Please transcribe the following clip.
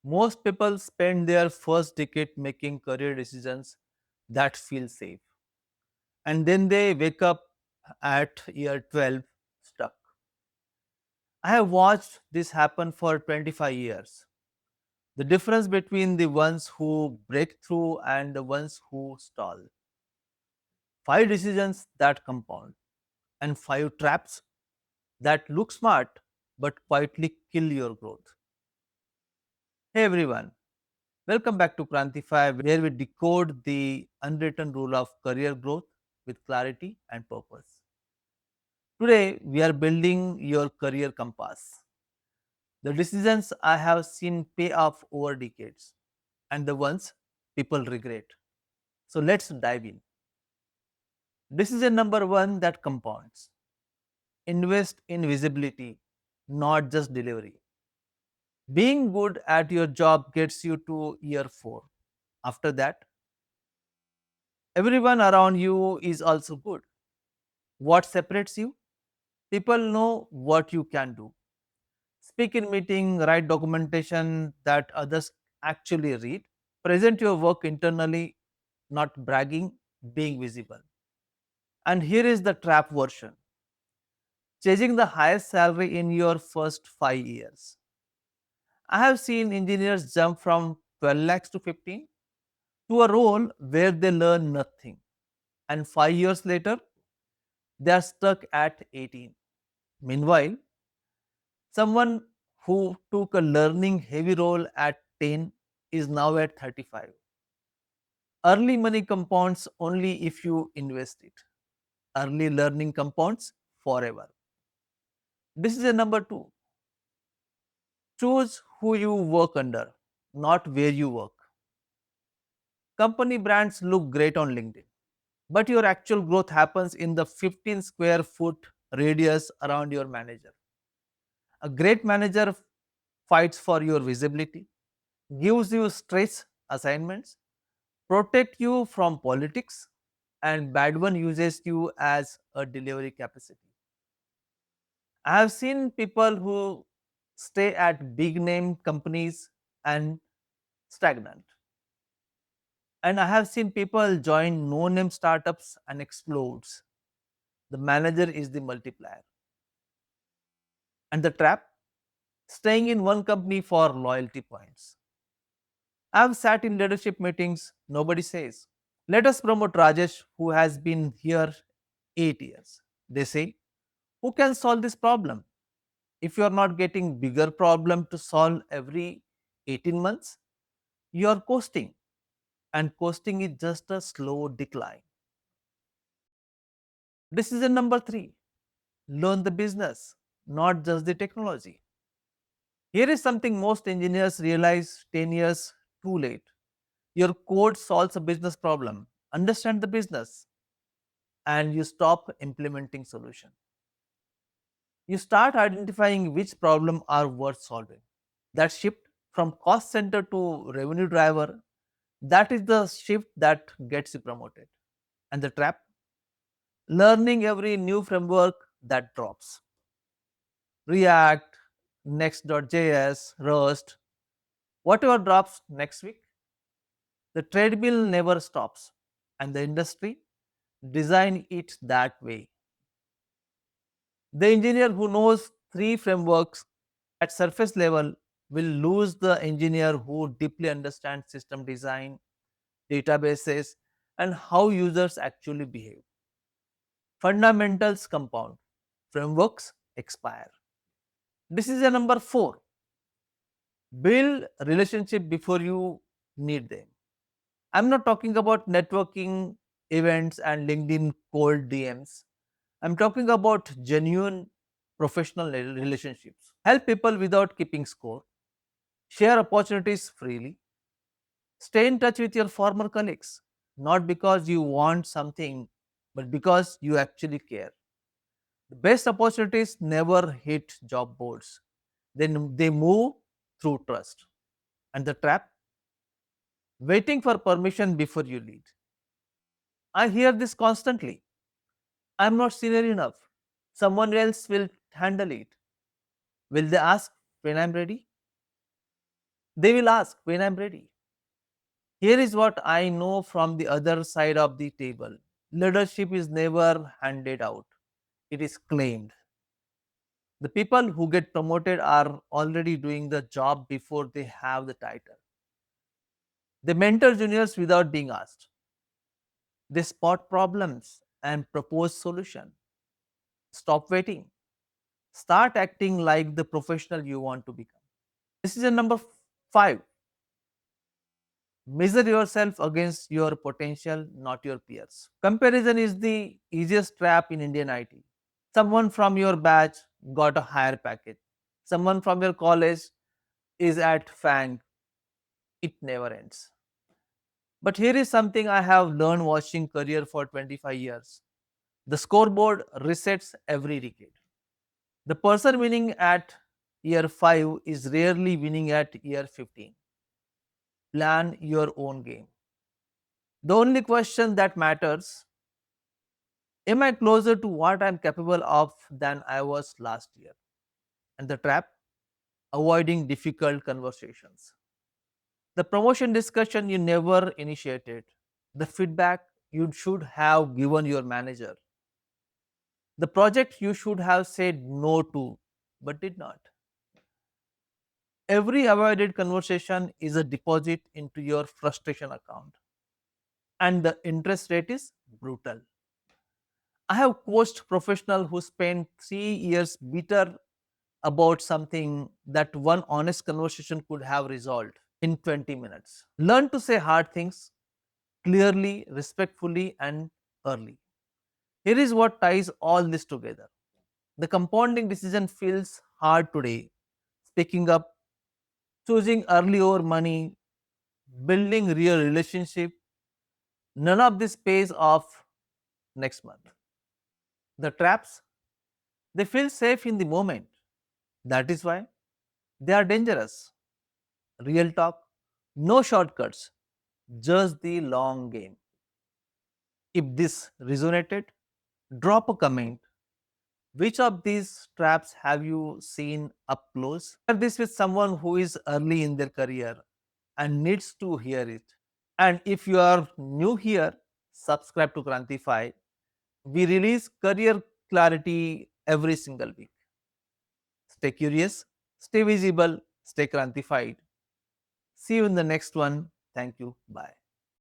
Most people spend their first decade making career decisions that feel safe, and then they wake up at year 12 stuck. I have watched this happen for 25 years. The difference between the ones who break through and the ones who stall. Five decisions that compound, and five traps that look smart but quietly kill your growth. Hey everyone, welcome back to Krantify, where we decode the unwritten rule of career growth with clarity and purpose. Today, we are building your career compass. The decisions I have seen pay off over decades, and the ones people regret. So let's dive in. Decision number one that compounds: invest in visibility, not just delivery. Being good at your job gets you to year 4. After that, everyone around you is also good. What separates you? People know what you can do. Speak in meeting, write documentation that others actually read. Present your work internally, not bragging, being visible. And here is the trap version: chasing the highest salary in your first 5 years. I have seen engineers jump from 12 lakhs to 15 to a role where they learn nothing. And 5 years later, they are stuck at 18. Meanwhile, someone who took a learning heavy role at 10 is now at 35. Early money compounds only if you invest it. Early learning compounds forever. Decision number two: choose who you work under, not where you work. Company brands look great on LinkedIn, but your actual growth happens in the 15 square foot radius around your manager. A great manager fights for your visibility, gives you stress assignments, protect you from politics, and bad one uses you as a delivery capacity. I have seen people who stay at big name companies and stagnant. And I have seen people join no name startups and explodes. The manager is the multiplier. And the trap: staying in one company for loyalty points. I've sat in leadership meetings, nobody says, "Let us promote Rajesh, who has been here 8 years." They say, "Who can solve this problem?" If you are not getting bigger problem to solve every 18 months, you are coasting. And coasting is just a slow decline. Decision number three: learn the business, not just the technology. Here is something most engineers realize 10 years too late. Your code solves a business problem. Understand the business and you stop implementing solution. You start identifying which problem are worth solving. That shift from cost center to revenue driver, that is the shift that gets you promoted. And the trap: learning every new framework that drops. React, Next.js, Rust, whatever drops next week. The treadmill never stops, and the industry design it that way. The engineer who knows three frameworks at surface level will lose the engineer who deeply understands system design, databases, and how users actually behave. Fundamentals compound, frameworks expire. Decision number 4: build relationship before you need them. I'm not talking about networking events and LinkedIn cold DMs. I'm talking about genuine professional relationships. Help people without keeping score. Share opportunities freely. Stay in touch with your former colleagues, not because you want something, but because you actually care. The best opportunities never hit job boards, then they move through trust. And the trap: waiting for permission before you lead. I hear this constantly. I'm not senior enough. Someone else will handle it. Will they ask when I'm ready? They will ask when I'm ready. Here is what I know from the other side of the table. Leadership is never handed out, it is claimed. The people who get promoted are already doing the job before they have the title. They mentor juniors without being asked. They spot problems and propose solution. Stop waiting. Start acting like the professional you want to become. Decision number 5. Measure yourself against your potential, not your peers. Comparison is the easiest trap in Indian IT. Someone from your batch got a higher package. Someone from your college is at FANG. It never ends. But here is something I have learned watching career for 25 years. The scoreboard resets every decade. The person winning at year 5 is rarely winning at year 15. Plan your own game. The only question that matters: am I closer to what I'm capable of than I was last year? And the trap: avoiding difficult conversations. The promotion discussion you never initiated, the feedback you should have given your manager, the project you should have said no to but did not. Every avoided conversation is a deposit into your frustration account, and the interest rate is brutal. I have coached professionals who spent 3 years bitter about something that one honest conversation could have resolved in 20 minutes. Learn to say hard things clearly, respectfully, and early. Here is what ties all this together. The compounding decision feels hard today. Speaking up, choosing early over money, building real relationship, none of this pays off next month. The traps, they feel safe in the moment. That is why they are dangerous. Real talk, no shortcuts, just the long game. If this resonated, drop a comment. Which of these traps have you seen up close? Share this with someone who is early in their career and needs to hear it. And if you are new here, subscribe to Krantify. We release career clarity every single week. Stay curious, stay visible, stay Krantified. See you in the next one. Thank you. Bye.